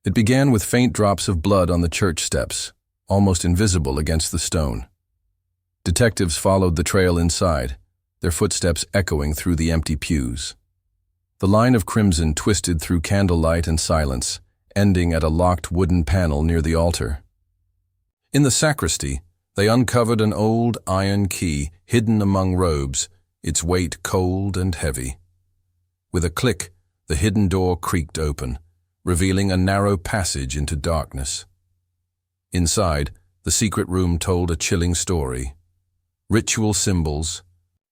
It began with faint drops of blood on the church steps, almost invisible against the stone. Detectives followed the trail inside, their footsteps echoing through the empty pews. The line of crimson twisted through candlelight and silence, ending at a locked wooden panel near the altar. In the sacristy, they uncovered an old iron key hidden among robes, its weight cold and heavy. With a click, the hidden door creaked open, revealing a narrow passage into darkness. Inside, the secret room told a chilling story. Ritual symbols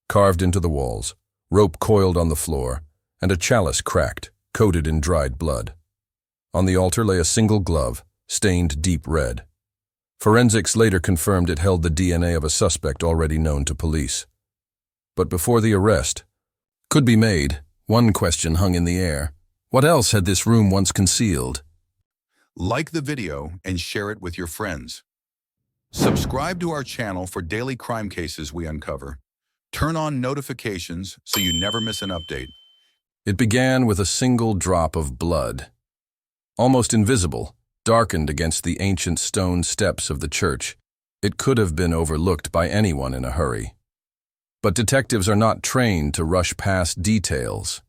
carved into the walls, rope coiled on the floor, and a chalice cracked, coated in dried blood. On the altar lay a single glove, stained deep red. Forensics later confirmed it held the DNA of a suspect already known to police. But before the arrest could be made, one question hung in the air. What else had this room once concealed? Like the video and share it with your friends. Subscribe to our channel for daily crime cases we uncover. Turn on notifications so you never miss an update. It began with a single drop of blood. Almost invisible, darkened against the ancient stone steps of the church, it could have been overlooked by anyone in a hurry. But detectives are not trained to rush past details.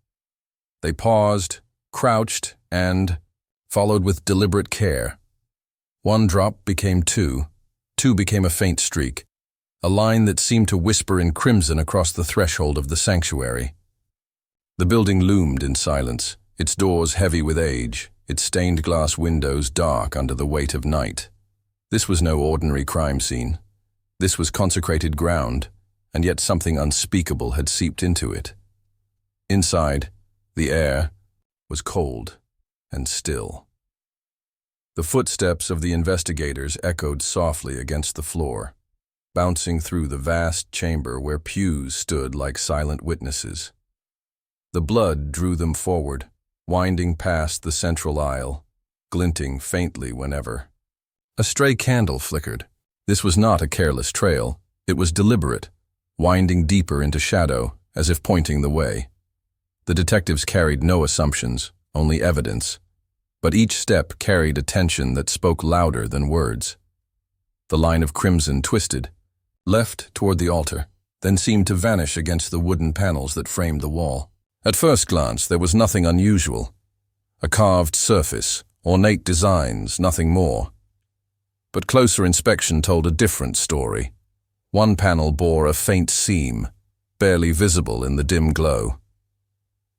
They paused, crouched, and followed with deliberate care. One drop became two became a faint streak, a line that seemed to whisper in crimson across the threshold of the sanctuary. The building loomed in silence, its doors heavy with age, its stained glass windows dark under the weight of night. This was no ordinary crime scene. This was consecrated ground, and yet something unspeakable had seeped into it. Inside, the air was cold and still. The footsteps of the investigators echoed softly against the floor, bouncing through the vast chamber where pews stood like silent witnesses. The blood drew them forward, winding past the central aisle, glinting faintly whenever. A stray candle flickered. This was not a careless trail. It was deliberate, winding deeper into shadow, as if pointing the way. The detectives carried no assumptions, only evidence. But each step carried a tension that spoke louder than words. The line of crimson twisted, left toward the altar, then seemed to vanish against the wooden panels that framed the wall. At first glance, there was nothing unusual. A carved surface, ornate designs, nothing more. But closer inspection told a different story. One panel bore a faint seam, barely visible in the dim glow.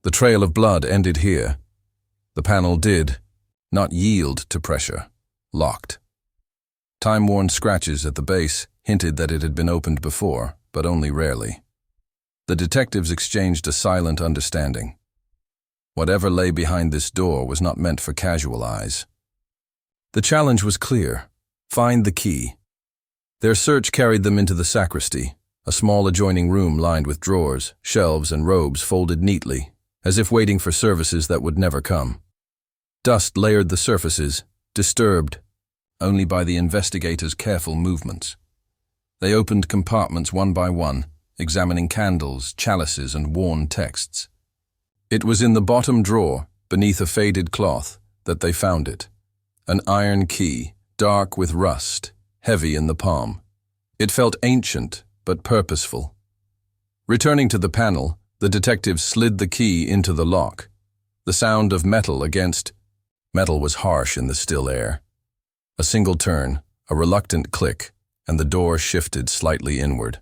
The trail of blood ended here. The panel did not yield to pressure, locked. Time-worn scratches at the base hinted that it had been opened before, but only rarely. The detectives exchanged a silent understanding. Whatever lay behind this door was not meant for casual eyes. The challenge was clear: find the key. Their search carried them into the sacristy, a small adjoining room lined with drawers, shelves, and robes folded neatly, as if waiting for services that would never come. Dust layered the surfaces, disturbed only by the investigators' careful movements. They opened compartments one by one, examining candles, chalices, and worn texts. It was in the bottom drawer, beneath a faded cloth, that they found it. An iron key, dark with rust, heavy in the palm. It felt ancient, but purposeful. Returning to the panel, the detectives slid the key into the lock. The sound of metal against metal was harsh in the still air. A single turn, a reluctant click, and the door shifted slightly inward.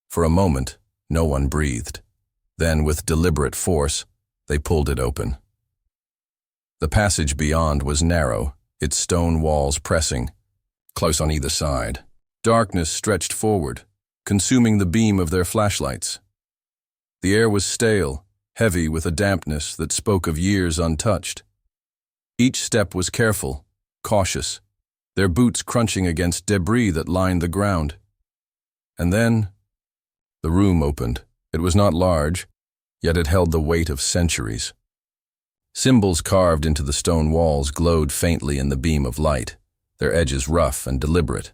For a moment, no one breathed. Then, with deliberate force, they pulled it open. The passage beyond was narrow, its stone walls pressing, close on either side. Darkness stretched forward, consuming the beam of their flashlights. The air was stale, heavy with a dampness that spoke of years untouched. Each step was careful, cautious, their boots crunching against debris that lined the ground. And then, the room opened. It was not large, yet it held the weight of centuries. Symbols carved into the stone walls glowed faintly in the beam of light, their edges rough and deliberate.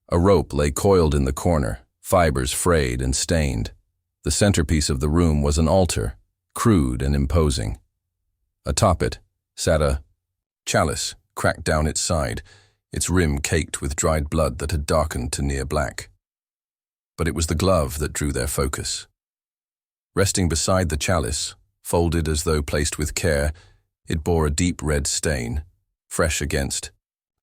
A rope lay coiled in the corner, fibers frayed and stained. The centerpiece of the room was an altar, crude and imposing. Atop it sat a chalice cracked down its side, its rim caked with dried blood that had darkened to near black. But it was the glove that drew their focus. Resting beside the chalice, folded as though placed with care, it bore a deep red stain, fresh against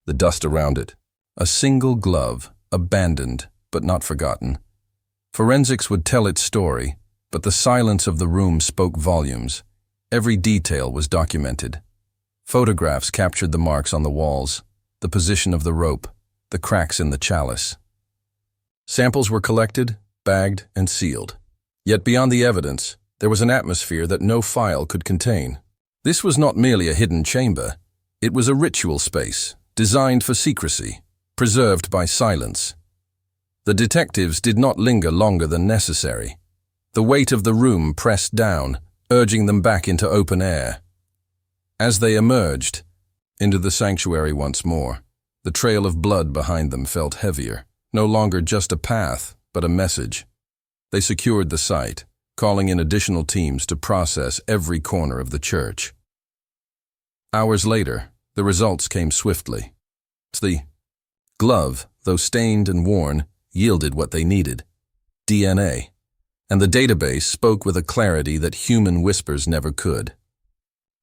the dust around it. A single glove, abandoned but not forgotten. Forensics would tell its story, but the silence of the room spoke volumes. Every detail was documented. Photographs captured the marks on the walls, the position of the rope, the cracks in the chalice. Samples were collected, bagged, and sealed. Yet beyond the evidence, there was an atmosphere that no file could contain. This was not merely a hidden chamber. It was a ritual space, designed for secrecy, preserved by silence. The detectives did not linger longer than necessary. The weight of the room pressed down, urging them back into open air. As they emerged into the sanctuary once more, the trail of blood behind them felt heavier, no longer just a path, but a message. They secured the site, calling in additional teams to process every corner of the church. Hours later, the results came swiftly. The glove, though stained and worn, yielded what they needed: DNA, and the database spoke with a clarity that human whispers never could.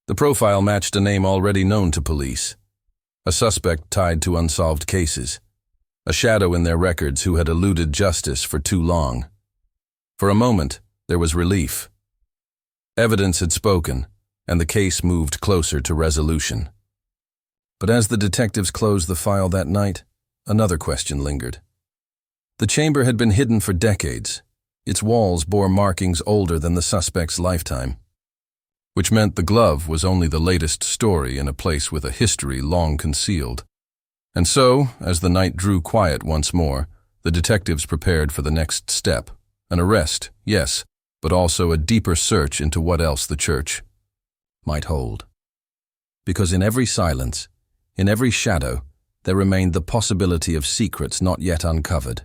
The profile matched a name already known to police, a suspect tied to unsolved cases, a shadow in their records who had eluded justice for too long. For a moment, there was relief. Evidence had spoken, and the case moved closer to resolution. But as the detectives closed the file that night, another question lingered. The chamber had been hidden for decades. Its walls bore markings older than the suspect's lifetime, which meant the glove was only the latest story in a place with a history long concealed. And so, as the night drew quiet once more, the detectives prepared for the next step: an arrest, yes, but also a deeper search into what else the church might hold. Because in every silence, in every shadow, there remained the possibility of secrets not yet uncovered.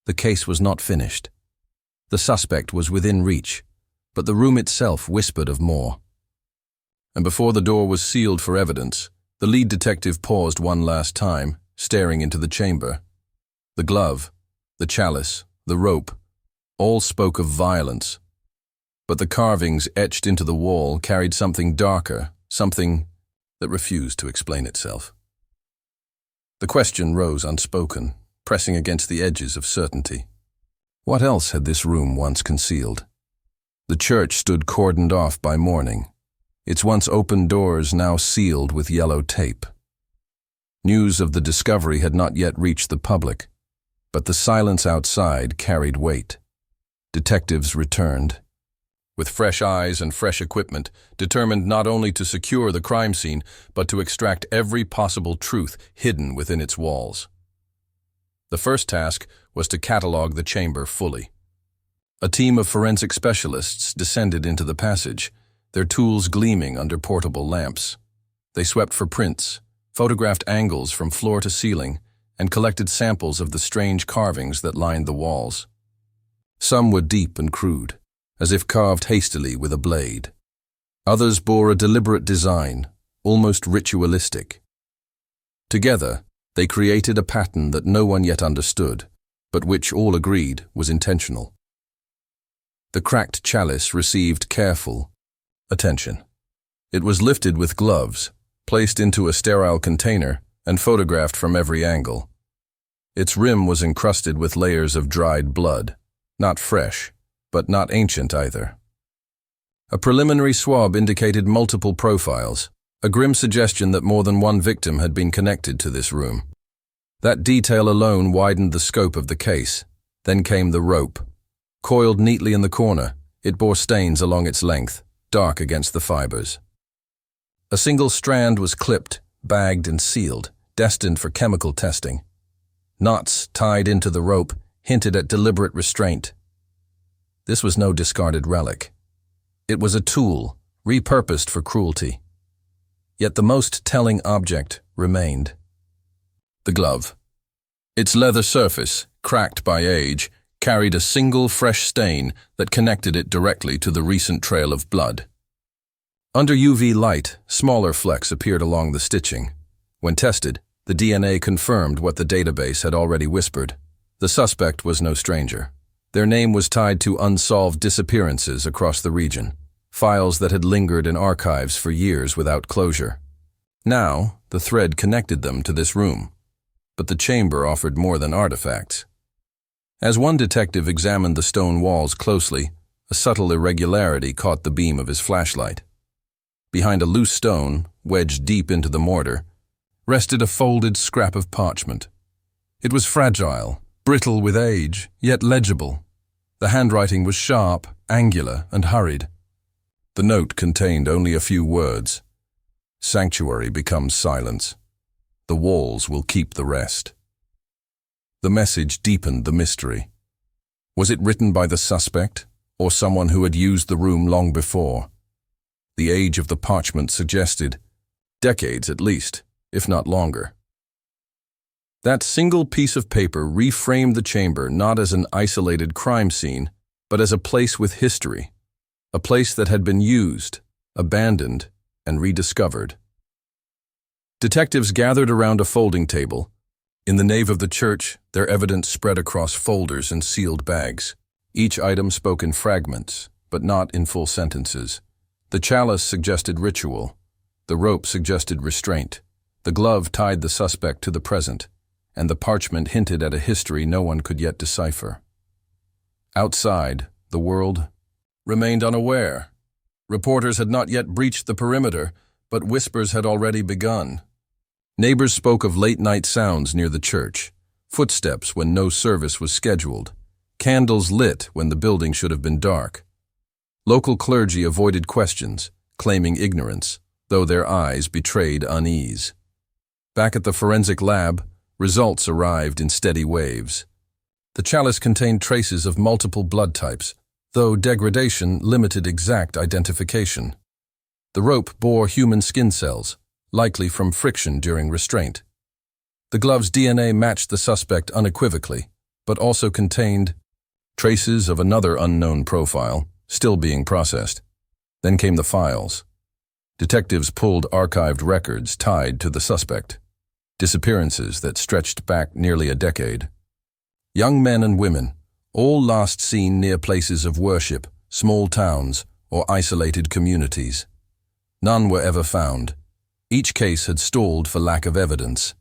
The case was not finished. The suspect was within reach, but the room itself whispered of more. And before the door was sealed for evidence, the lead detective paused one last time, staring into the chamber. The glove, the chalice, the rope, all spoke of violence. But the carvings etched into the wall carried something darker, something that refused to explain itself. The question rose unspoken, pressing against the edges of certainty. What else had this room once concealed? The church stood cordoned off by mourning, its once open doors now sealed with yellow tape. News of the discovery had not yet reached the public, but the silence outside carried weight. Detectives returned, with fresh eyes and fresh equipment, determined not only to secure the crime scene, but to extract every possible truth hidden within its walls. The first task was to catalog the chamber fully. A team of forensic specialists descended into the passage, their tools gleaming under portable lamps. They swept for prints, photographed angles from floor to ceiling, and collected samples of the strange carvings that lined the walls. Some were deep and crude, as if carved hastily with a blade. Others bore a deliberate design, almost ritualistic. Together, they created a pattern that no one yet understood, but which all agreed was intentional. The cracked chalice received careful attention. It was lifted with gloves, placed into a sterile container, and photographed from every angle. Its rim was encrusted with layers of dried blood, not fresh, but not ancient either. A preliminary swab indicated multiple profiles, a grim suggestion that more than one victim had been connected to this room. That detail alone widened the scope of the case. Then came the rope. Coiled neatly in the corner, it bore stains along its length, dark against the fibers. A single strand was clipped, bagged and sealed, destined for chemical testing. Knots tied into the rope hinted at deliberate restraint. This was no discarded relic. It was a tool, repurposed for cruelty. Yet the most telling object remained. The glove. Its leather surface, cracked by age, carried a single fresh stain that connected it directly to the recent trail of blood. Under UV light, smaller flecks appeared along the stitching. When tested, the DNA confirmed what the database had already whispered. The suspect was no stranger. Their name was tied to unsolved disappearances across the region, files that had lingered in archives for years without closure. Now, the thread connected them to this room. But the chamber offered more than artifacts. As one detective examined the stone walls closely, a subtle irregularity caught the beam of his flashlight. Behind a loose stone, wedged deep into the mortar, rested a folded scrap of parchment. It was fragile, brittle with age, yet legible. The handwriting was sharp, angular, and hurried. The note contained only a few words. Sanctuary becomes silence. The walls will keep the rest. The message deepened the mystery. Was it written by the suspect, or someone who had used the room long before? The age of the parchment suggested decades at least, if not longer. That single piece of paper reframed the chamber not as an isolated crime scene, but as a place with history, a place that had been used, abandoned, and rediscovered. Detectives gathered around a folding table. In the nave of the church, their evidence spread across folders and sealed bags. Each item spoke in fragments, but not in full sentences. The chalice suggested ritual. The rope suggested restraint. The glove tied the suspect to the present, and the parchment hinted at a history no one could yet decipher. Outside, the world remained unaware. Reporters had not yet breached the perimeter, but whispers had already begun. Neighbors spoke of late-night sounds near the church, footsteps when no service was scheduled, candles lit when the building should have been dark. Local clergy avoided questions, claiming ignorance, though their eyes betrayed unease. Back at the forensic lab, results arrived in steady waves. The chalice contained traces of multiple blood types, though degradation limited exact identification. The rope bore human skin cells, likely from friction during restraint. The glove's DNA matched the suspect unequivocally, but also contained traces of another unknown profile, still being processed. Then came the files. Detectives pulled archived records tied to the suspect, disappearances that stretched back nearly a decade. Young men and women, all last seen near places of worship, small towns, or isolated communities. None were ever found. Each case had stalled for lack of evidence.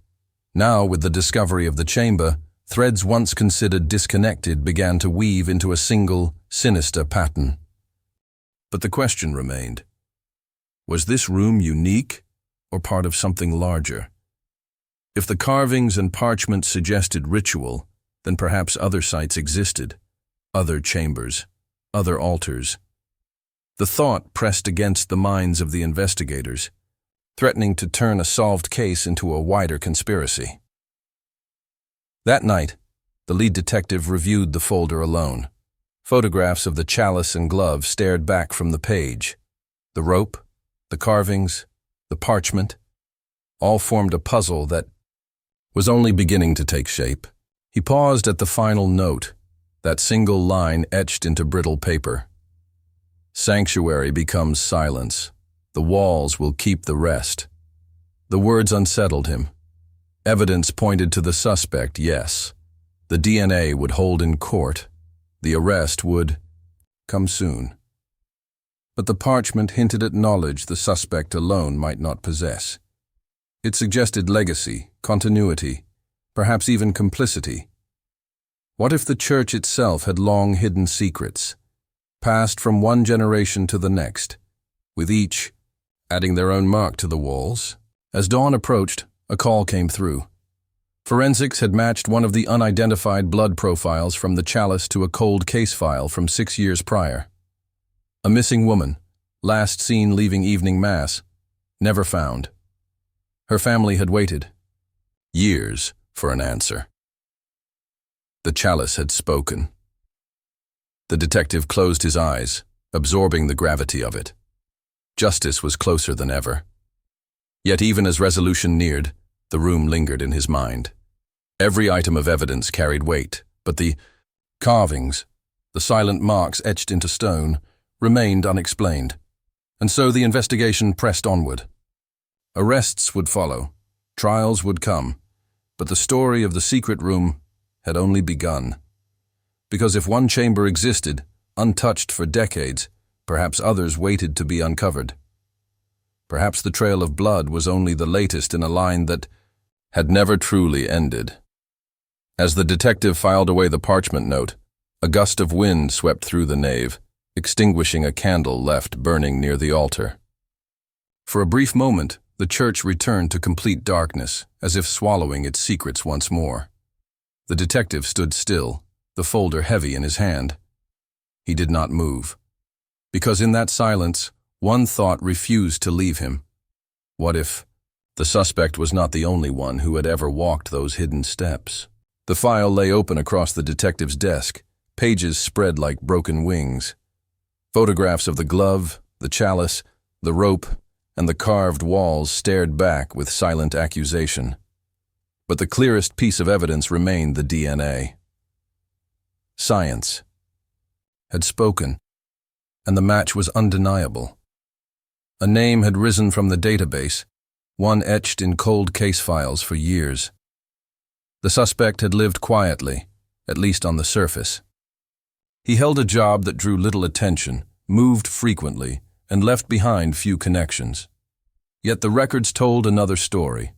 Now, with the discovery of the chamber, threads once considered disconnected began to weave into a single, sinister pattern. But the question remained: was this room unique, or part of something larger? If the carvings and parchment suggested ritual, then perhaps other sites existed, other chambers, other altars. The thought pressed against the minds of the investigators, threatening to turn a solved case into a wider conspiracy. That night, the lead detective reviewed the folder alone. Photographs of the chalice and glove stared back from the page. The rope, the carvings, the parchment, all formed a puzzle that was only beginning to take shape. He paused at the final note, that single line etched into brittle paper. Sanctuary becomes silence. The walls will keep the rest. The words unsettled him. Evidence pointed to the suspect, yes. The DNA would hold in court. The arrest would come soon. But the parchment hinted at knowledge the suspect alone might not possess. It suggested legacy, continuity, perhaps even complicity. What if the church itself had long hidden secrets, passed from one generation to the next, with each adding their own mark to the walls? As dawn approached, a call came through. Forensics had matched one of the unidentified blood profiles from the chalice to a cold case file from 6 years prior. A missing woman, last seen leaving evening mass, never found. Her family had waited years for an answer. The chalice had spoken. The detective closed his eyes, absorbing the gravity of it. Justice was closer than ever. Yet even as resolution neared, the room lingered in his mind. Every item of evidence carried weight, but the carvings, the silent marks etched into stone, remained unexplained. And so the investigation pressed onward. Arrests would follow, trials would come, but the story of the secret room had only begun. Because if one chamber existed, untouched for decades, perhaps others waited to be uncovered. Perhaps the trail of blood was only the latest in a line that had never truly ended. As the detective filed away the parchment note, a gust of wind swept through the nave, extinguishing a candle left burning near the altar. For a brief moment, the church returned to complete darkness, as if swallowing its secrets once more. The detective stood still, the folder heavy in his hand. He did not move. Because in that silence, one thought refused to leave him. What if the suspect was not the only one who had ever walked those hidden steps? The file lay open across the detective's desk, pages spread like broken wings. Photographs of the glove, the chalice, the rope, and the carved walls stared back with silent accusation. But the clearest piece of evidence remained the DNA. Science had spoken, and the match was undeniable. A name had risen from the database, one etched in cold case files for years. The suspect had lived quietly, at least on the surface. He held a job that drew little attention, moved frequently, and left behind few connections. Yet the records told another story,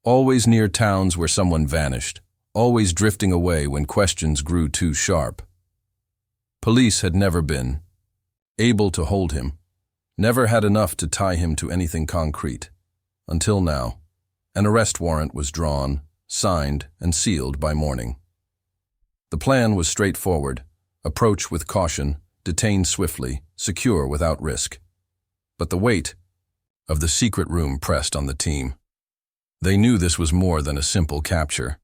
always near towns where someone vanished, always drifting away when questions grew too sharp. Police had never been able to hold him, never had enough to tie him to anything concrete. Until now, an arrest warrant was drawn, signed, and sealed by morning. The plan was straightforward: approach with caution, detain swiftly, secure without risk. But the weight of the secret room pressed on the team. They knew this was more than a simple capture.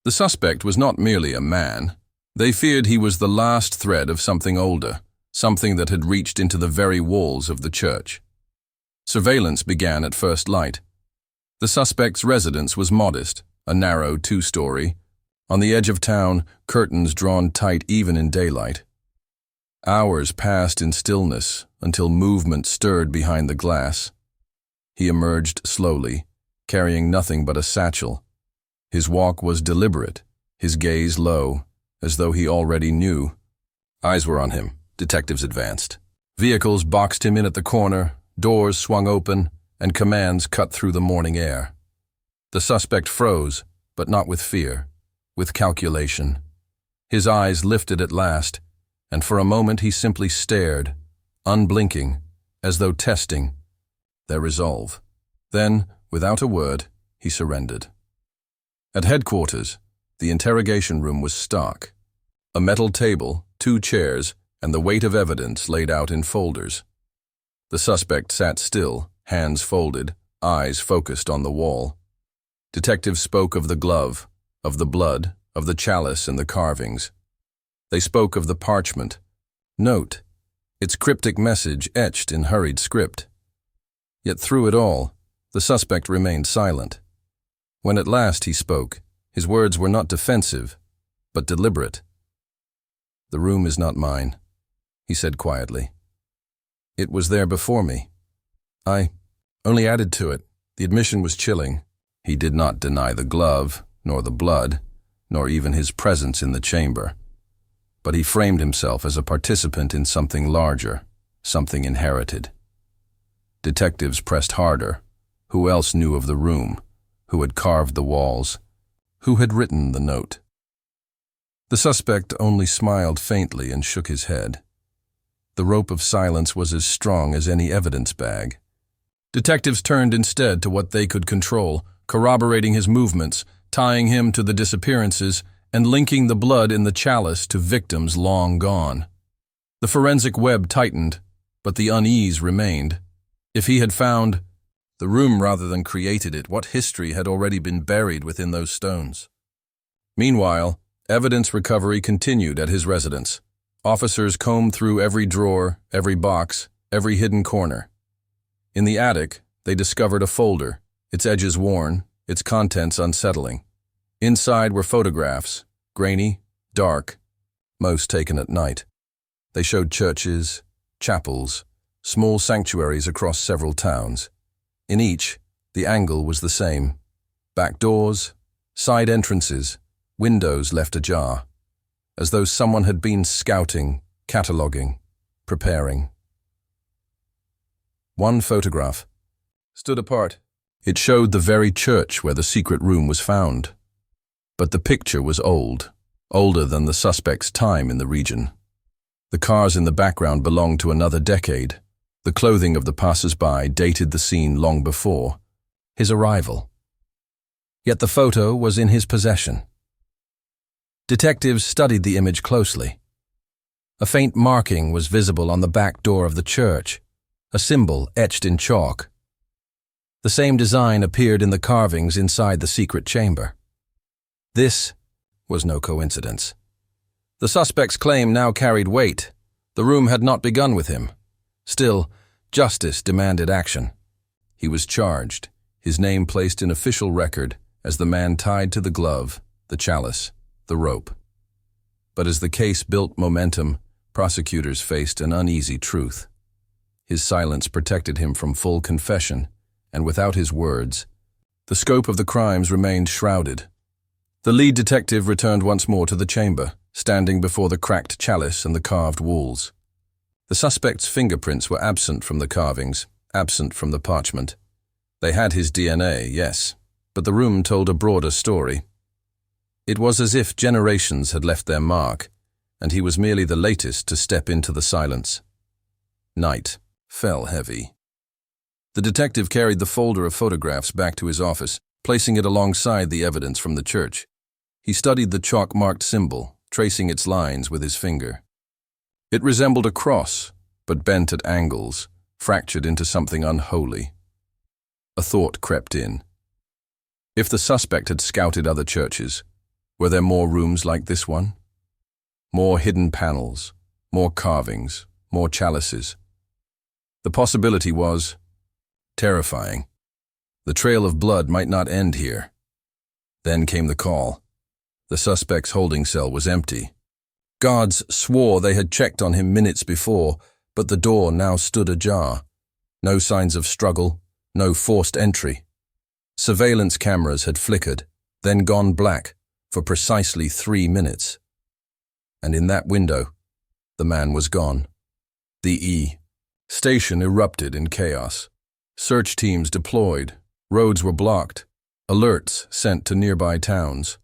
The suspect was not merely a man. They feared he was the last thread of something older, something that had reached into the very walls of the church. Surveillance began at first light. The suspect's residence was modest, a narrow two-story. On the edge of town, curtains drawn tight even in daylight. Hours passed in stillness until movement stirred behind the glass. He emerged slowly, carrying nothing but a satchel. His walk was deliberate, his gaze low, as though he already knew. Eyes were on him. Detectives advanced. Vehicles boxed him in at the corner, doors swung open, and commands cut through the morning air. The suspect froze, but not with fear, with calculation. His eyes lifted at last, and for a moment he simply stared, unblinking, as though testing their resolve. Then, without a word, he surrendered. At headquarters, the interrogation room was stark. A metal table, 2 chairs, and the weight of evidence laid out in folders. The suspect sat still, hands folded, eyes focused on the wall. Detectives spoke of the glove, of the blood, of the chalice and the carvings. They spoke of the parchment. Note, its cryptic message etched in hurried script. Yet through it all, the suspect remained silent. When at last he spoke, his words were not defensive, but deliberate. "The room is not mine," he said quietly. "It was there before me. I only added to it. The admission was chilling." He did not deny the glove, nor the blood, nor even his presence in the chamber. But he framed himself as a participant in something larger, something inherited. Detectives pressed harder. Who else knew of the room? Who had carved the walls? Who had written the note? The suspect only smiled faintly and shook his head. The rope of silence was as strong as any evidence bag. Detectives turned instead to what they could control, corroborating his movements, tying him to the disappearances, and linking the blood in the chalice to victims long gone. The forensic web tightened, but the unease remained. If he had found the room rather than created it, what history had already been buried within those stones? Meanwhile, evidence recovery continued at his residence. Officers combed through every drawer, every box, every hidden corner. In the attic, they discovered a folder, its edges worn, its contents unsettling. Inside were photographs, grainy, dark, most taken at night. They showed churches, chapels, small sanctuaries across several towns. In each, the angle was the same. Back doors, side entrances, windows left ajar, as though someone had been scouting, cataloguing, preparing. One photograph stood apart. It showed the very church where the secret room was found. But the picture was old, older than the suspect's time in the region. The cars in the background belonged to another decade. The clothing of the passers-by dated the scene long before his arrival. Yet the photo was in his possession. Detectives studied the image closely. A faint marking was visible on the back door of the church, a symbol etched in chalk. The same design appeared in the carvings inside the secret chamber. This was no coincidence. The suspect's claim now carried weight. The room had not begun with him. Still, justice demanded action. He was charged, his name placed in official record as the man tied to the glove, the chalice, the rope. But as the case built momentum, prosecutors faced an uneasy truth. His silence protected him from full confession, and without his words, the scope of the crimes remained shrouded. The lead detective returned once more to the chamber, standing before the cracked chalice and the carved walls. The suspect's fingerprints were absent from the carvings, absent from the parchment. They had his DNA, yes, but the room told a broader story. It was as if generations had left their mark, and he was merely the latest to step into the silence. Night fell heavy. The detective carried the folder of photographs back to his office, placing it alongside the evidence from the church. He studied the chalk-marked symbol, tracing its lines with his finger. It resembled a cross, but bent at angles, fractured into something unholy. A thought crept in. If the suspect had scouted other churches, were there more rooms like this one? More hidden panels, more carvings, more chalices. The possibility was terrifying. The trail of blood might not end here. Then came the call. The suspect's holding cell was empty. Guards swore they had checked on him minutes before, but the door now stood ajar. No signs of struggle, no forced entry. Surveillance cameras had flickered, then gone black for precisely 3 minutes. And in that window, the man was gone. The E station erupted in chaos. Search teams deployed, roads were blocked, alerts sent to nearby towns.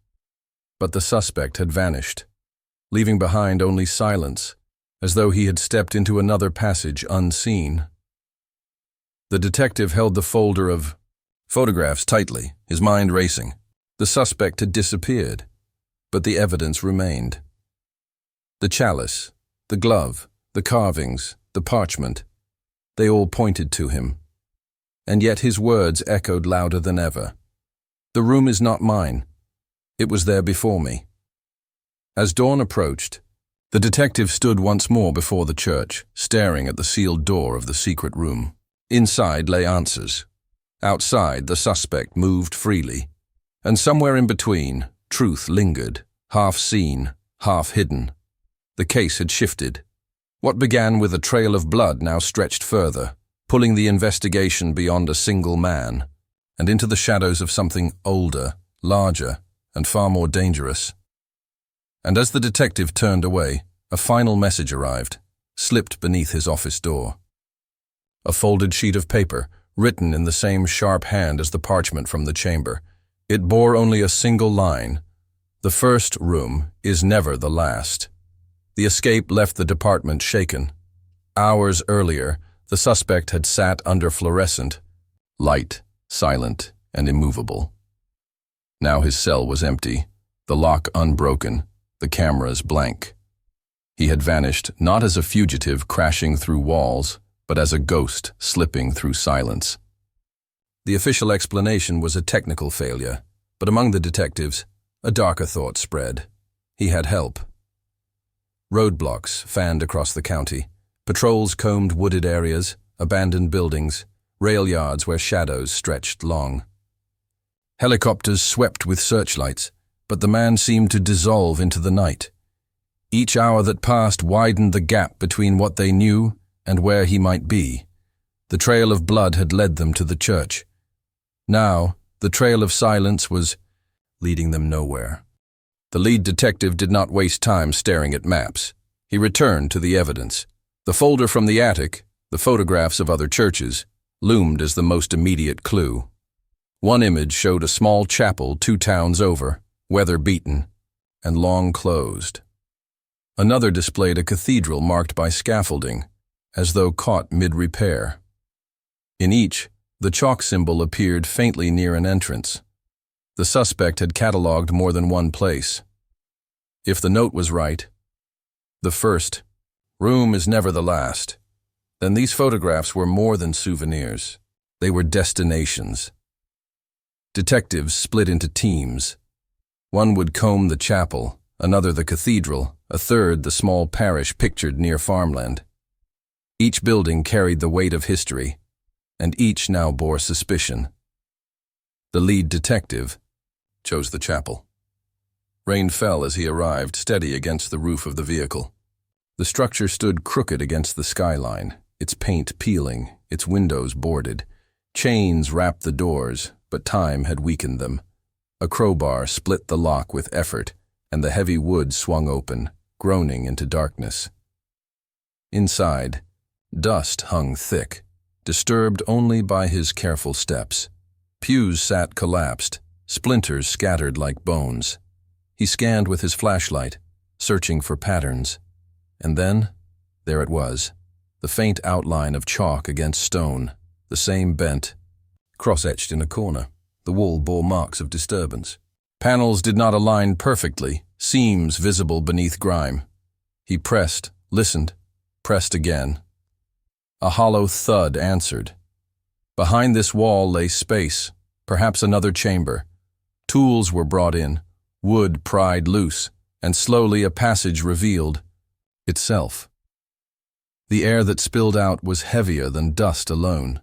But the suspect had vanished, leaving behind only silence, as though he had stepped into another passage unseen. The detective held the folder of photographs tightly, his mind racing. The suspect had disappeared, but the evidence remained. The chalice, the glove, the carvings, the parchment, they all pointed to him. And yet his words echoed louder than ever. The room is not mine. It was there before me. As dawn approached, the detective stood once more before the church, staring at the sealed door of the secret room. Inside lay answers. Outside, the suspect moved freely. And somewhere in between, truth lingered, half seen, half hidden. The case had shifted. What began with a trail of blood now stretched further, pulling the investigation beyond a single man, and into the shadows of something older, larger, and far more dangerous. And as the detective turned away, a final message arrived, slipped beneath his office door. A folded sheet of paper, written in the same sharp hand as the parchment from the chamber. It bore only a single line. The first room is never the last. The escape left the department shaken. Hours earlier, the suspect had sat under fluorescent light, silent and immovable. Now his cell was empty, the lock unbroken, the cameras blank. He had vanished not as a fugitive crashing through walls, but as a ghost slipping through silence. The official explanation was a technical failure, but among the detectives, a darker thought spread. He had help. Roadblocks fanned across the county. Patrols combed wooded areas, abandoned buildings, rail yards where shadows stretched long. Helicopters swept with searchlights, but the man seemed to dissolve into the night. Each hour that passed widened the gap between what they knew and where he might be. The trail of blood had led them to the church. Now, the trail of silence was leading them nowhere. The lead detective did not waste time staring at maps. He returned to the evidence. The folder from the attic, the photographs of other churches, loomed as the most immediate clue. One image showed a small chapel 2 towns over, weather-beaten, and long closed. Another displayed a cathedral marked by scaffolding, as though caught mid-repair. In each, the chalk symbol appeared faintly near an entrance. The suspect had catalogued more than one place. If the note was right, the first, room is never the last, then these photographs were more than souvenirs. They were destinations. Detectives split into teams. One would comb the chapel, another the cathedral, a third the small parish pictured near farmland. Each building carried the weight of history, and each now bore suspicion. The lead detective chose the chapel. Rain fell as he arrived, steady against the roof of the vehicle. The structure stood crooked against the skyline, its paint peeling, its windows boarded. Chains wrapped the doors, but time had weakened them. A crowbar split the lock with effort, and the heavy wood swung open, groaning into darkness. Inside, dust hung thick, disturbed only by his careful steps. Pews sat collapsed, splinters scattered like bones. He scanned with his flashlight, searching for patterns. And then, there it was, the faint outline of chalk against stone, the same bent, cross-etched in a corner. The wall bore marks of disturbance. Panels did not align perfectly, seams visible beneath grime. He pressed, listened, pressed again. A hollow thud answered. Behind this wall lay space, perhaps another chamber. Tools were brought in, wood pried loose, and slowly a passage revealed itself. The air that spilled out was heavier than dust alone.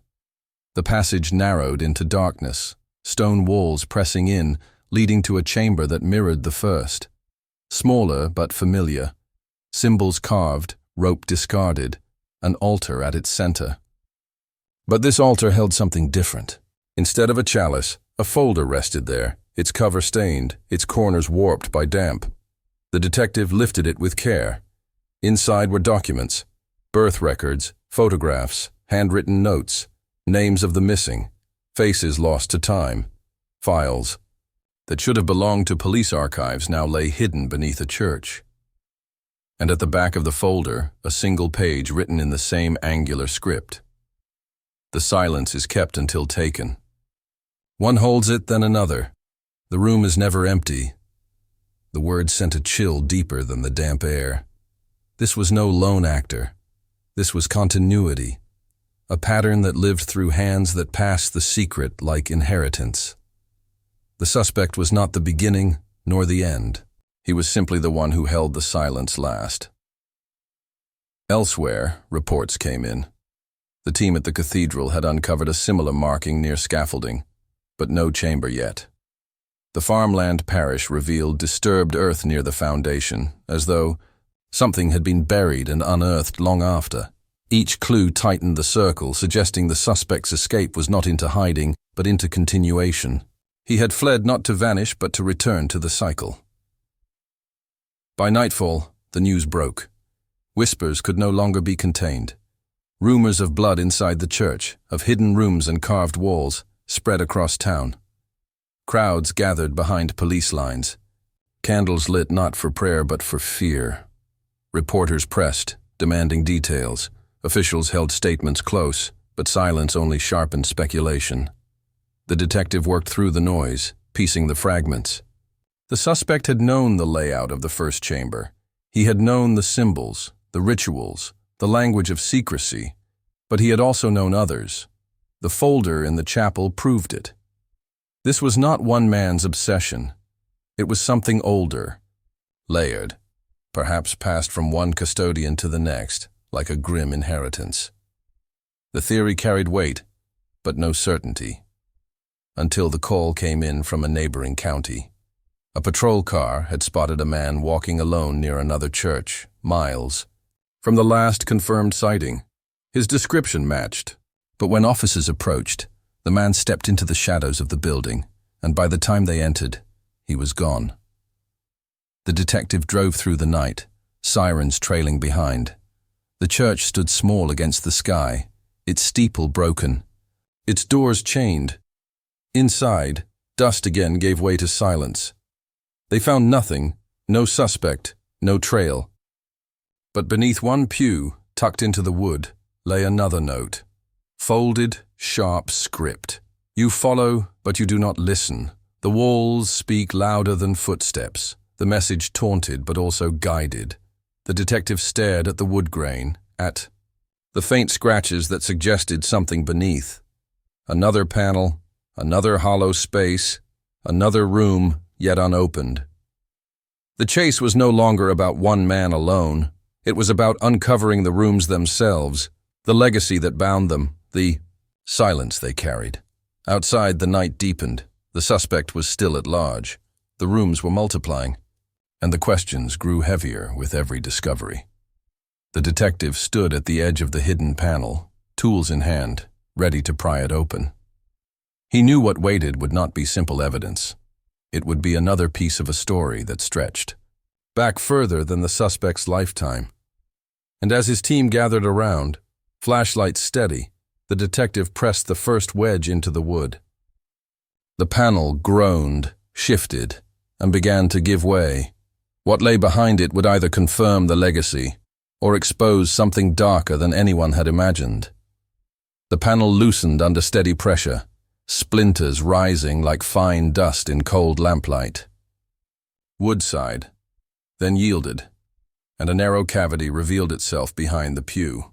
The passage narrowed into darkness, stone walls pressing in, leading to a chamber that mirrored the first. Smaller but familiar. Symbols carved, rope discarded, an altar at its center. But this altar held something different. Instead of a chalice, a folder rested there, its cover stained, its corners warped by damp. The detective lifted it with care. Inside were documents, birth records, photographs, handwritten notes, names of the missing, faces lost to time, files that should have belonged to police archives now lay hidden beneath a church. And at the back of the folder, a single page written in the same angular script. The silence is kept until taken. One holds it, then another. The room is never empty. The words sent a chill deeper than the damp air. This was no lone actor. This was continuity. A pattern that lived through hands that passed the secret like inheritance. The suspect was not the beginning nor the end. He was simply the one who held the silence last. Elsewhere, reports came in. The team at the cathedral had uncovered a similar marking near scaffolding, but no chamber yet. The farmland parish revealed disturbed earth near the foundation, as though something had been buried and unearthed long after. Each clue tightened the circle, suggesting the suspect's escape was not into hiding, but into continuation. He had fled not to vanish, but to return to the cycle. By nightfall, the news broke. Whispers could no longer be contained. Rumors of blood inside the church, of hidden rooms and carved walls, spread across town. Crowds gathered behind police lines. Candles lit not for prayer but for fear. Reporters pressed, demanding details. Officials held statements close, but silence only sharpened speculation. The detective worked through the noise, piecing the fragments. The suspect had known the layout of the first chamber. He had known the symbols, the rituals, the language of secrecy, but he had also known others. The folder in the chapel proved it. This was not one man's obsession. It was something older, layered, perhaps passed from one custodian to the next, like a grim inheritance. The theory carried weight, but no certainty, until the call came in from a neighboring county. A patrol car had spotted a man walking alone near another church, miles from the last confirmed sighting. His description matched, but when officers approached, the man stepped into the shadows of the building, and by the time they entered, he was gone. The detective drove through the night, sirens trailing behind. The church stood small against the sky, its steeple broken, its doors chained. Inside, dust again gave way to silence. They found nothing, no suspect, no trail. But beneath one pew, tucked into the wood, lay another note. Folded, sharp script. You follow, but you do not listen. The walls speak louder than footsteps. The message taunted, but also guided. The detective stared at the wood grain, at the faint scratches that suggested something beneath. Another panel, another hollow space, another room yet unopened. The chase was no longer about one man alone. It was about uncovering the rooms themselves, the legacy that bound them, the silence they carried. Outside, the night deepened. The suspect was still at large. The rooms were multiplying, and the questions grew heavier with every discovery. The detective stood at the edge of the hidden panel, tools in hand, ready to pry it open. He knew what waited would not be simple evidence. It would be another piece of a story that stretched back further than the suspect's lifetime. And as his team gathered around, flashlights steady, the detective pressed the first wedge into the wood. The panel groaned, shifted, and began to give way. What lay behind it would either confirm the legacy or expose something darker than anyone had imagined. The panel loosened under steady pressure, splinters rising like fine dust in cold lamplight. Wood sighed, then yielded, and a narrow cavity revealed itself behind the pew.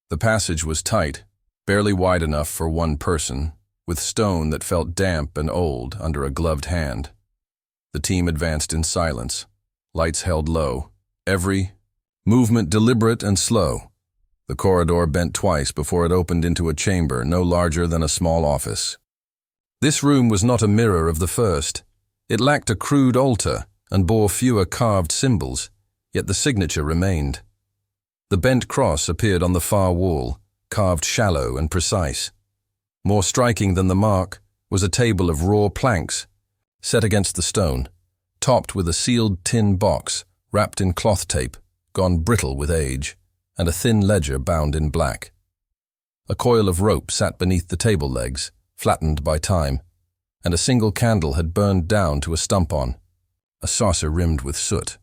The passage was tight, barely wide enough for one person, with stone that felt damp and old under a gloved hand. The team advanced in silence, lights held low, every movement deliberate and slow. The corridor bent twice before it opened into a chamber no larger than a small office. This room was not a mirror of the first. It lacked a crude altar and bore fewer carved symbols, yet the signature remained. The bent cross appeared on the far wall, carved shallow and precise. More striking than the mark was a table of raw planks, set against the stone, topped with a sealed tin box wrapped in cloth tape, gone brittle with age, and a thin ledger bound in black. A coil of rope sat beneath the table legs, flattened by time, and a single candle had burned down to a stump on, a saucer rimmed with soot.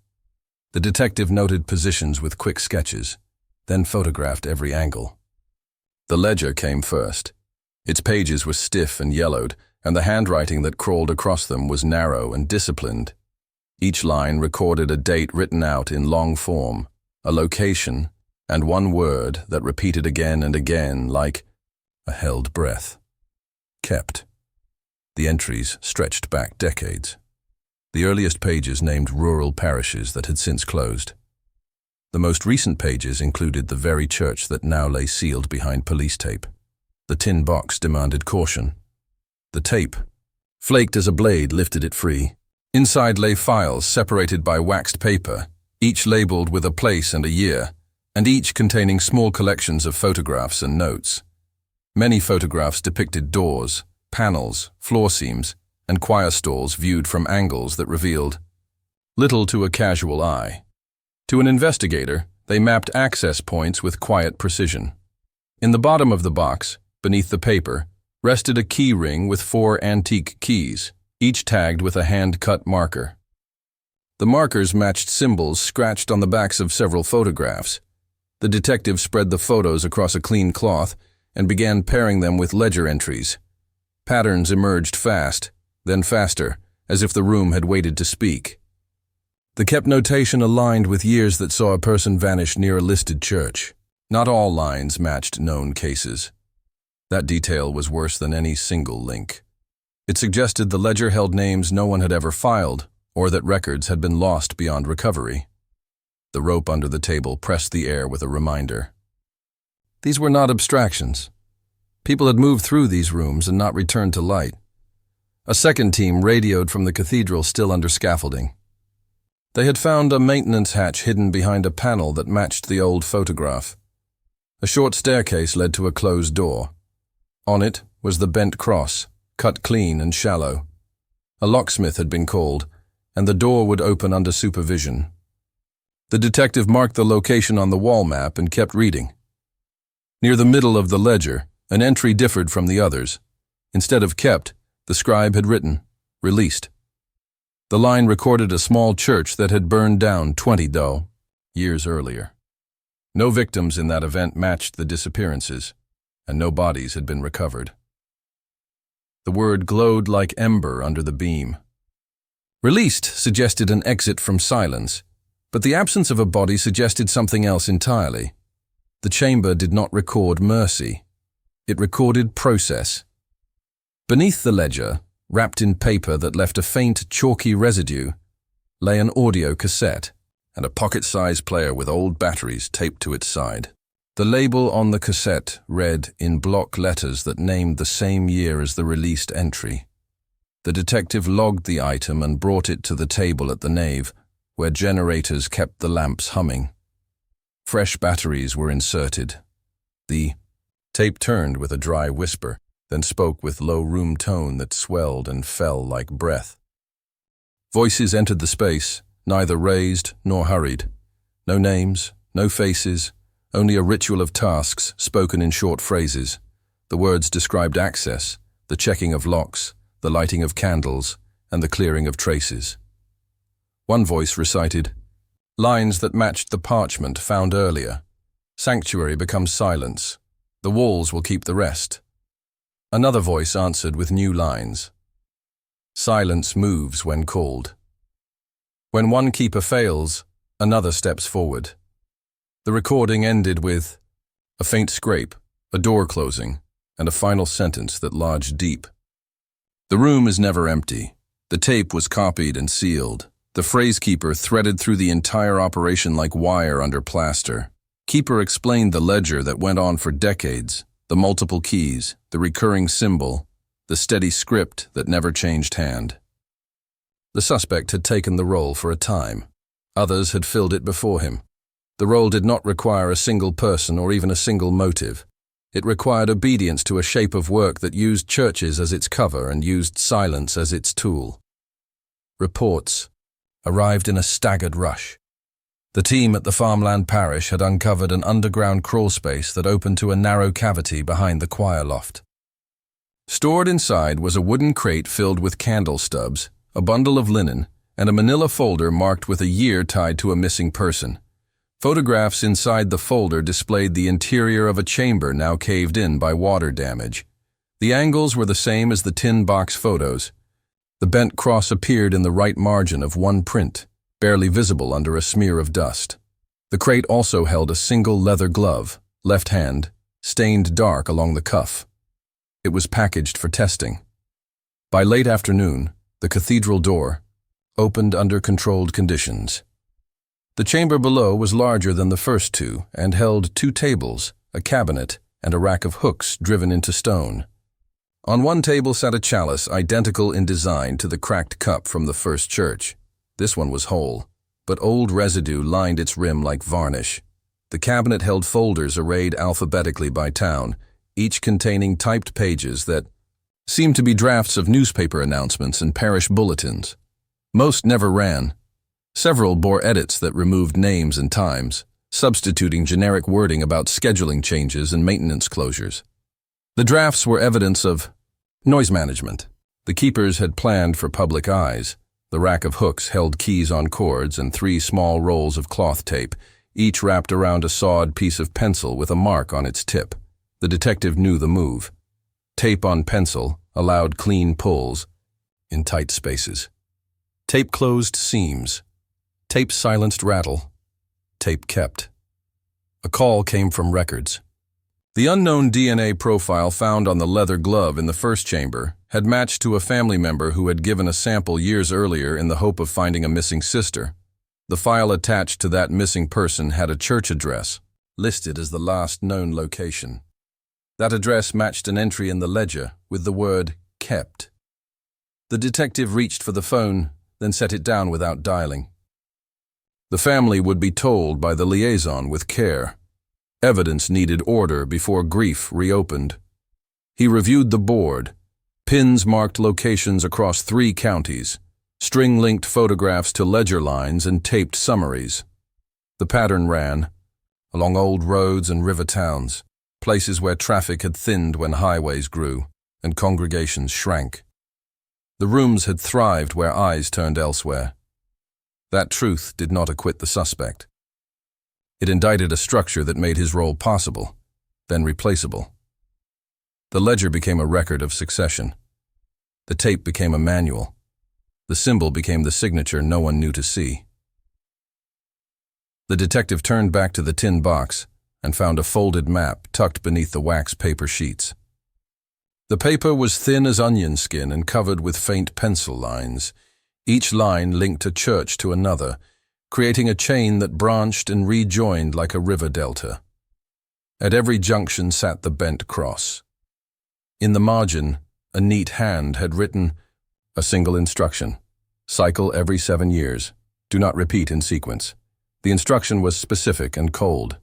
The detective noted positions with quick sketches, then photographed every angle. The ledger came first. Its pages were stiff and yellowed, and the handwriting that crawled across them was narrow and disciplined. Each line recorded a date written out in long form, a location, and one word that repeated again and again like a held breath. Kept. The entries stretched back decades. The earliest pages named rural parishes that had since closed. The most recent pages included the very church that now lay sealed behind police tape. The tin box demanded caution. The tape, flaked as a blade, lifted it free. Inside lay files separated by waxed paper, each labeled with a place and a year, and each containing small collections of photographs and notes. Many photographs depicted doors, panels, floor seams, and choir stalls viewed from angles that revealed little to a casual eye. To an investigator, they mapped access points with quiet precision. In the bottom of the box, beneath the paper, rested a key ring with 4 antique keys, each tagged with a hand-cut marker. The markers matched symbols scratched on the backs of several photographs. The detective spread the photos across a clean cloth and began pairing them with ledger entries. Patterns emerged fast, then faster, as if the room had waited to speak. The kept notation aligned with years that saw a person vanish near a listed church. Not all lines matched known cases. That detail was worse than any single link. It suggested the ledger held names no one had ever filed, or that records had been lost beyond recovery. The rope under the table pressed the air with a reminder. These were not abstractions. People had moved through these rooms and not returned to light. A second team radioed from the cathedral still under scaffolding. They had found a maintenance hatch hidden behind a panel that matched the old photograph. A short staircase led to a closed door. On it was the bent cross, cut clean and shallow. A locksmith had been called, and the door would open under supervision. The detective marked the location on the wall map and kept reading. Near the middle of the ledger, an entry differed from the others. Instead of kept, the scribe had written, released. The line recorded a small church that had burned down 20 years earlier. No victims in that event matched the disappearances, and no bodies had been recovered. The word glowed like ember under the beam. Released suggested an exit from silence, but the absence of a body suggested something else entirely. The chamber did not record mercy. It recorded process. Beneath the ledger, wrapped in paper that left a faint, chalky residue, lay an audio cassette and a pocket-sized player with old batteries taped to its side. The label on the cassette read in block letters that named the same year as the released entry. The detective logged the item and brought it to the table at the nave, where generators kept the lamps humming. Fresh batteries were inserted. The tape turned with a dry whisper, then spoke with low room tone that swelled and fell like breath. Voices entered the space, neither raised nor hurried. No names, no faces, only a ritual of tasks spoken in short phrases. The words described access, the checking of locks, the lighting of candles, and the clearing of traces. One voice recited, lines that matched the parchment found earlier. Sanctuary becomes silence. The walls will keep the rest. Another voice answered with new lines. Silence moves when called. When one keeper fails, another steps forward. The recording ended with a faint scrape, a door closing, and a final sentence that lodged deep. The room is never empty. The tape was copied and sealed. The phrase keeper threaded through the entire operation like wire under plaster. Keeper explained the ledger that went on for decades, the multiple keys, the recurring symbol, the steady script that never changed hand. The suspect had taken the role for a time. Others had filled it before him. The role did not require a single person or even a single motive. It required obedience to a shape of work that used churches as its cover and used silence as its tool. Reports arrived in a staggered rush. The team at the farmland parish had uncovered an underground crawl space that opened to a narrow cavity behind the choir loft. Stored inside was a wooden crate filled with candle stubs, a bundle of linen, and a manila folder marked with a year tied to a missing person. Photographs inside the folder displayed the interior of a chamber now caved in by water damage. The angles were the same as the tin box photos. The bent cross appeared in the right margin of one print, barely visible under a smear of dust. The crate also held a single leather glove, left hand, stained dark along the cuff. It was packaged for testing. By late afternoon, the cathedral door opened under controlled conditions. The chamber below was larger than the first two and held 2 tables, a cabinet, and a rack of hooks driven into stone. On one table sat a chalice identical in design to the cracked cup from the first church. This one was whole, but old residue lined its rim like varnish. The cabinet held folders arrayed alphabetically by town, each containing typed pages that seemed to be drafts of newspaper announcements and parish bulletins. Most never ran. Several bore edits that removed names and times, substituting generic wording about scheduling changes and maintenance closures. The drafts were evidence of noise management. The keepers had planned for public eyes. The rack of hooks held keys on cords and 3 small rolls of cloth tape, each wrapped around a sawed piece of pencil with a mark on its tip. The detective knew the move. Tape on pencil allowed clean pulls in tight spaces. Tape closed seams. Tape silenced rattle. Tape kept. A call came from records. The unknown DNA profile found on the leather glove in the first chamber had matched to a family member who had given a sample years earlier in the hope of finding a missing sister. The file attached to that missing person had a church address, listed as the last known location. That address matched an entry in the ledger with the word kept. The detective reached for the phone, then set it down without dialing. The family would be told by the liaison with care. Evidence needed order before grief reopened. He reviewed the board. Pins marked locations across 3 counties, string-linked photographs to ledger lines and taped summaries. The pattern ran along old roads and river towns, places where traffic had thinned when highways grew and congregations shrank. The rooms had thrived where eyes turned elsewhere. That truth did not acquit the suspect. It indicted a structure that made his role possible, then replaceable. The ledger became a record of succession. The tape became a manual. The symbol became the signature no one knew to see. The detective turned back to the tin box and found a folded map tucked beneath the wax paper sheets. The paper was thin as onion skin and covered with faint pencil lines. Each line linked a church to another, creating a chain that branched and rejoined like a river delta. At every junction sat the bent cross. In the margin, a neat hand had written a single instruction: cycle every 7 years. Do not repeat in sequence. The instruction was specific and cold.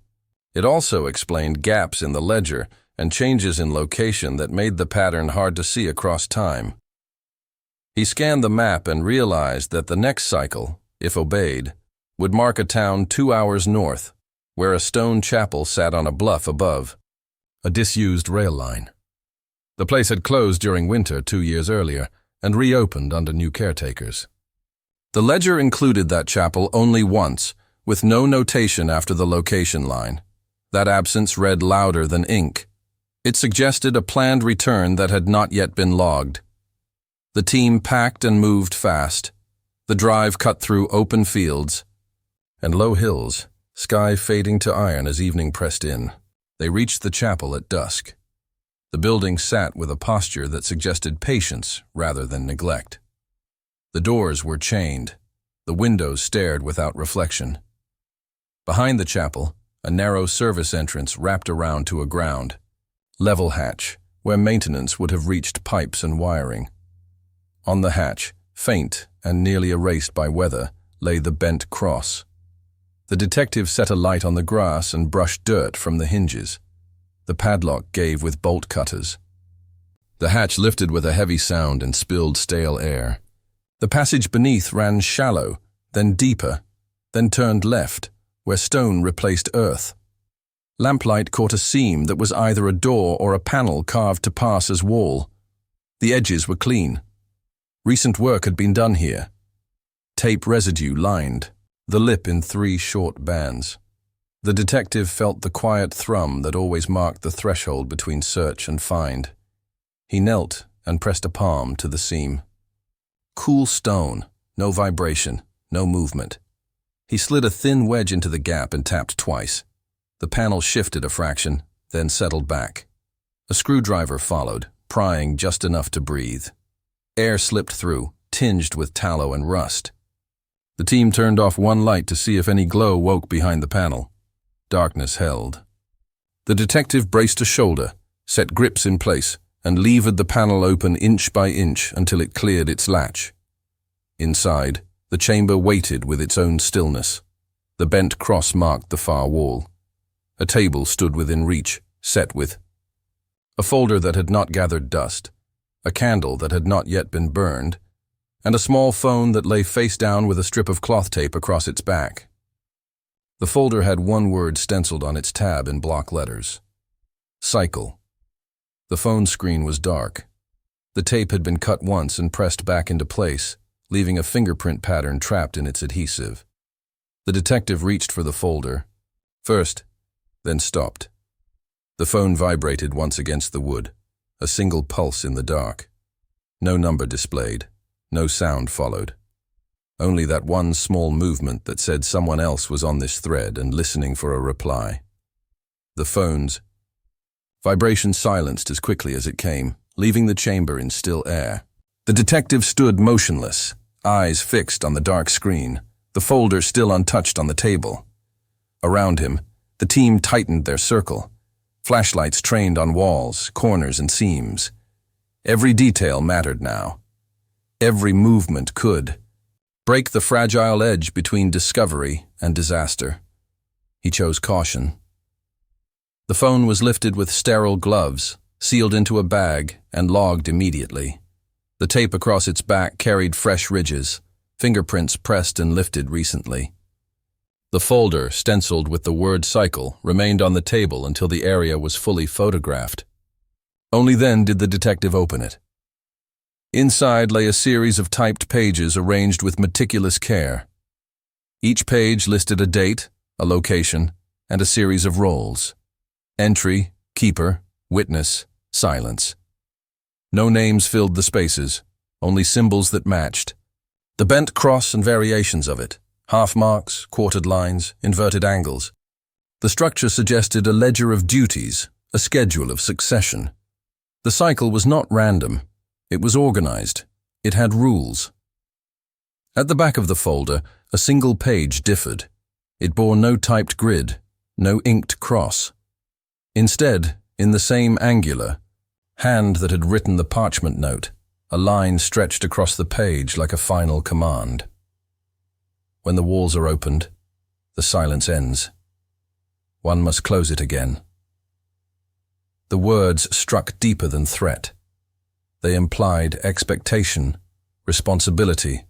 It also explained gaps in the ledger and changes in location that made the pattern hard to see across time. He scanned the map and realized that the next cycle, if obeyed, would mark a town 2 hours north, where a stone chapel sat on a bluff above, a disused rail line. The place had closed during winter 2 years earlier and reopened under new caretakers. The ledger included that chapel only once, with no notation after the location line. That absence read louder than ink. It suggested a planned return that had not yet been logged. The team packed and moved fast. The drive cut through open fields and low hills, sky fading to iron as evening pressed in. They reached the chapel at dusk. The building sat with a posture that suggested patience rather than neglect. The doors were chained. The windows stared without reflection. Behind the chapel, a narrow service entrance wrapped around to a ground level hatch, where maintenance would have reached pipes and wiring. On the hatch, faint and nearly erased by weather, lay the bent cross. The detective set a light on the grass and brushed dirt from the hinges. The padlock gave with bolt cutters. The hatch lifted with a heavy sound and spilled stale air. The passage beneath ran shallow, then deeper, then turned left, where stone replaced earth. Lamplight caught a seam that was either a door or a panel carved to pass as wall. The edges were clean. Recent work had been done here. Tape residue lined, the lip in 3 short bands. The detective felt the quiet thrum that always marked the threshold between search and find. He knelt and pressed a palm to the seam. Cool stone, no vibration, no movement. He slid a thin wedge into the gap and tapped twice. The panel shifted a fraction, then settled back. A screwdriver followed, prying just enough to breathe. Air slipped through, tinged with tallow and rust. The team turned off one light to see if any glow woke behind the panel. Darkness held. The detective braced a shoulder, set grips in place, and levered the panel open inch by inch until it cleared its latch. Inside, the chamber waited with its own stillness. The bent cross marked the far wall. A table stood within reach, set with a folder that had not gathered dust, a candle that had not yet been burned, and a small phone that lay face down with a strip of cloth tape across its back. The folder had one word stenciled on its tab in block letters: cycle. The phone screen was dark. The tape had been cut once and pressed back into place, leaving a fingerprint pattern trapped in its adhesive. The detective reached for the folder, first, then stopped. The phone vibrated once against the wood, a single pulse in the dark. No number displayed, no sound followed. Only that one small movement that said someone else was on this thread and listening for a reply. The phone's vibration silenced as quickly as it came, leaving the chamber in still air. The detective stood motionless, eyes fixed on the dark screen, the folder still untouched on the table. Around him, the team tightened their circle. Flashlights trained on walls, corners, and seams. Every detail mattered now. Every movement could break the fragile edge between discovery and disaster. He chose caution. The phone was lifted with sterile gloves, sealed into a bag, and logged immediately. The tape across its back carried fresh ridges, fingerprints pressed and lifted recently. The folder, stenciled with the word cycle, remained on the table until the area was fully photographed. Only then did the detective open it. Inside lay a series of typed pages arranged with meticulous care. Each page listed a date, a location, and a series of roles. Entry, keeper, witness, silence. No names filled the spaces, only symbols that matched. The bent cross and variations of it, half marks, quartered lines, inverted angles. The structure suggested a ledger of duties, a schedule of succession. The cycle was not random. It was organized. It had rules. At the back of the folder, a single page differed. It bore no typed grid, no inked cross. Instead, in the same angular hand that had written the parchment note, a line stretched across the page like a final command. When the walls are opened, the silence ends. One must close it again. The words struck deeper than threat. They implied expectation, responsibility,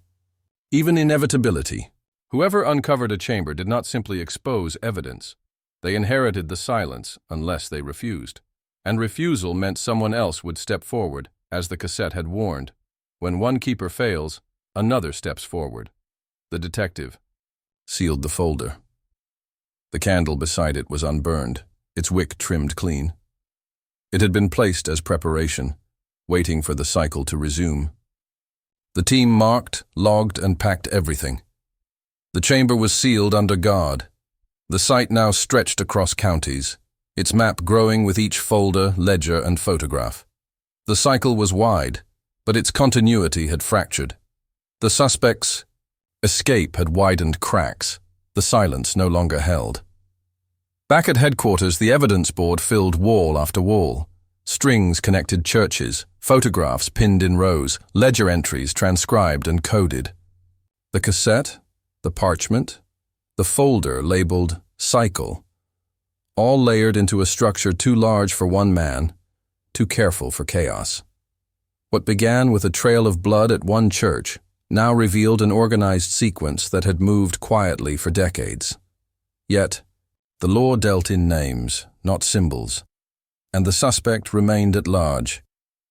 even inevitability. Whoever uncovered a chamber did not simply expose evidence. They inherited the silence unless they refused. And refusal meant someone else would step forward, as the cassette had warned. When one keeper fails, another steps forward. The detective sealed the folder. The candle beside it was unburned, its wick trimmed clean. It had been placed as preparation, waiting for the cycle to resume. The team marked, logged, and packed everything. The chamber was sealed under guard. The site now stretched across counties, its map growing with each folder, ledger, and photograph. The cycle was wide, but its continuity had fractured. The suspect's escape had widened cracks. The silence no longer held. Back at headquarters, the evidence board filled wall after wall. Strings connected churches, photographs pinned in rows, ledger entries transcribed and coded. The cassette, the parchment, the folder labeled cycle, all layered into a structure too large for one man, too careful for chaos. What began with a trail of blood at one church now revealed an organized sequence that had moved quietly for decades. Yet, the law dealt in names, not symbols, and the suspect remained at large.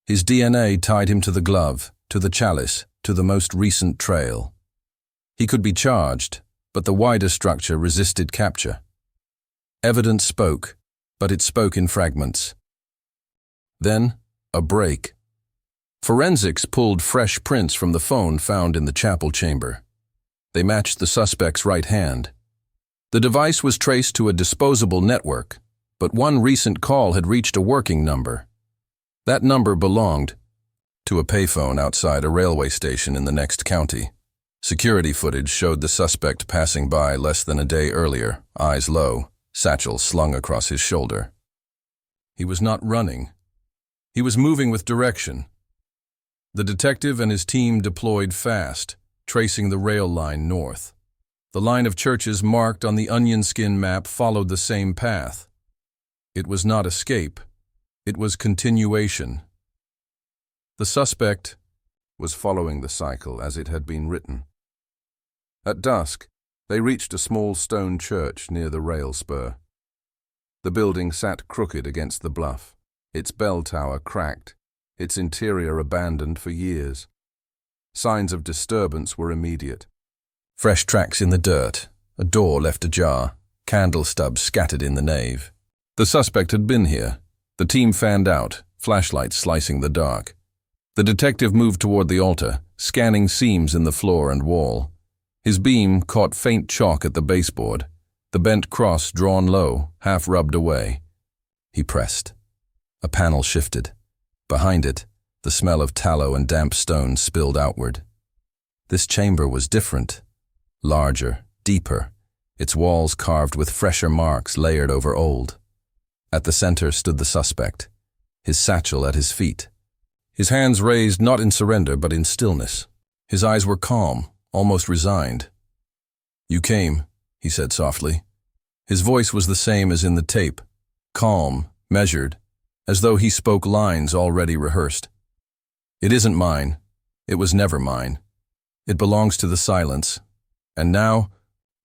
His DNA tied him to the glove, to the chalice, to the most recent trail. He could be charged, but the wider structure resisted capture. Evidence spoke, but it spoke in fragments. Then, a break. Forensics pulled fresh prints from the phone found in the chapel chamber. They matched the suspect's right hand. The device was traced to a disposable network, but one recent call had reached a working number. That number belonged to a payphone outside a railway station in the next county. Security footage showed the suspect passing by less than a day earlier, eyes low, satchel slung across his shoulder. He was not running. He was moving with direction. The detective and his team deployed fast, tracing the rail line north. The line of churches marked on the onion skin map followed the same path. It was not escape. It was continuation. The suspect was following the cycle as it had been written. At dusk, they reached a small stone church near the rail spur. The building sat crooked against the bluff, its bell tower cracked, its interior abandoned for years. Signs of disturbance were immediate. Fresh tracks in the dirt, a door left ajar, candle stubs scattered in the nave. The suspect had been here. The team fanned out, flashlights slicing the dark. The detective moved toward the altar, scanning seams in the floor and wall. His beam caught faint chalk at the baseboard, the bent cross drawn low, half rubbed away. He pressed. A panel shifted. Behind it, the smell of tallow and damp stone spilled outward. This chamber was different. Larger, deeper, its walls carved with fresher marks layered over old. At the center stood the suspect, his satchel at his feet. His hands raised not in surrender but in stillness. His eyes were calm, almost resigned. "You came," he said softly. His voice was the same as in the tape, calm, measured, as though he spoke lines already rehearsed. "It isn't mine. It was never mine. It belongs to the silence. And now,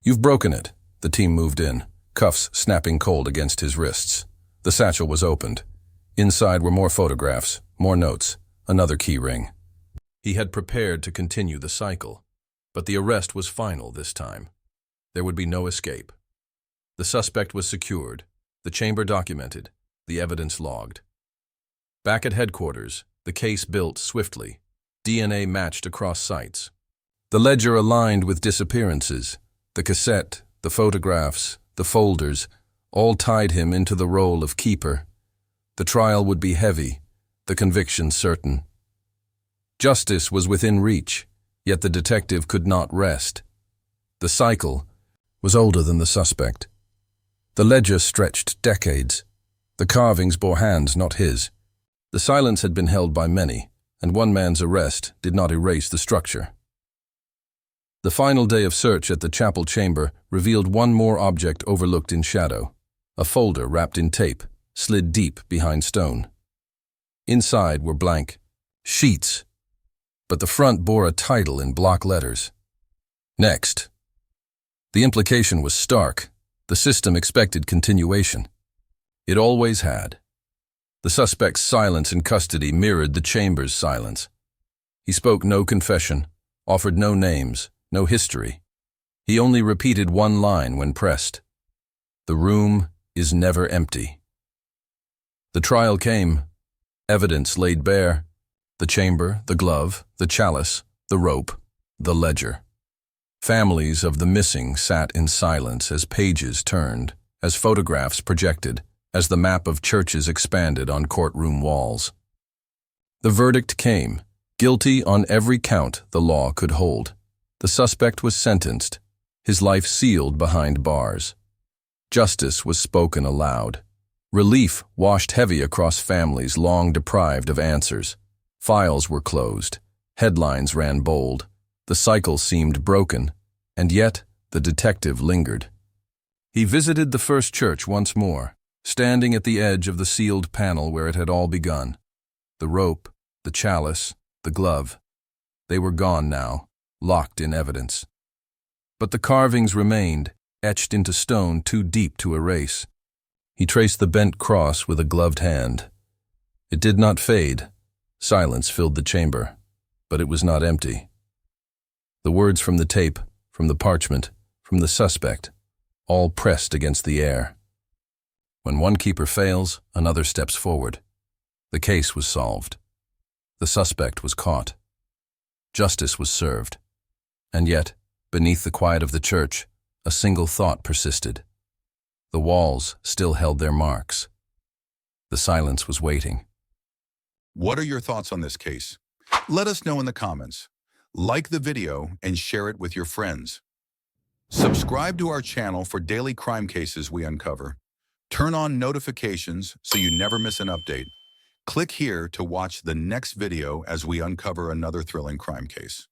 you've broken it." The team moved in, cuffs snapping cold against his wrists. The satchel was opened. Inside were more photographs, more notes, another key ring. He had prepared to continue the cycle, but the arrest was final this time. There would be no escape. The suspect was secured, the chamber documented, the evidence logged. Back at headquarters, the case built swiftly. DNA matched across sites. The ledger aligned with disappearances. The cassette, the photographs, the folders, all tied him into the role of keeper. The trial would be heavy, the conviction certain. Justice was within reach, yet the detective could not rest. The cycle was older than the suspect. The ledger stretched decades. The carvings bore hands, not his. The silence had been held by many, and one man's arrest did not erase the structure. The final day of search at the chapel chamber revealed one more object overlooked in shadow. A folder wrapped in tape, slid deep behind stone. Inside were blank sheets, but the front bore a title in block letters. Next. The implication was stark. The system expected continuation. It always had. The suspect's silence in custody mirrored the chamber's silence. He spoke no confession, offered no names, no history. He only repeated one line when pressed. "The room is never empty." The trial came. Evidence laid bare. The chamber, the glove, the chalice, the rope, the ledger. Families of the missing sat in silence as pages turned, as photographs projected, as the map of churches expanded on courtroom walls. The verdict came, guilty on every count the law could hold. The suspect was sentenced, his life sealed behind bars. Justice was spoken aloud. Relief washed heavy across families long deprived of answers. Files were closed. Headlines ran bold. The cycle seemed broken, and yet the detective lingered. He visited the first church once more, standing at the edge of the sealed panel where it had all begun. The rope, the chalice, the glove. They were gone now, locked in evidence. But the carvings remained, etched into stone too deep to erase. He traced the bent cross with a gloved hand. It did not fade. Silence filled the chamber, but it was not empty. The words from the tape, from the parchment, from the suspect, all pressed against the air. When one keeper fails, another steps forward. The case was solved. The suspect was caught. Justice was served. And yet, beneath the quiet of the church, a single thought persisted. The walls still held their marks. The silence was waiting. What are your thoughts on this case? Let us know in the comments. Like the video and share it with your friends. Subscribe to our channel for daily crime cases we uncover. Turn on notifications so you never miss an update. Click here to watch the next video as we uncover another thrilling crime case.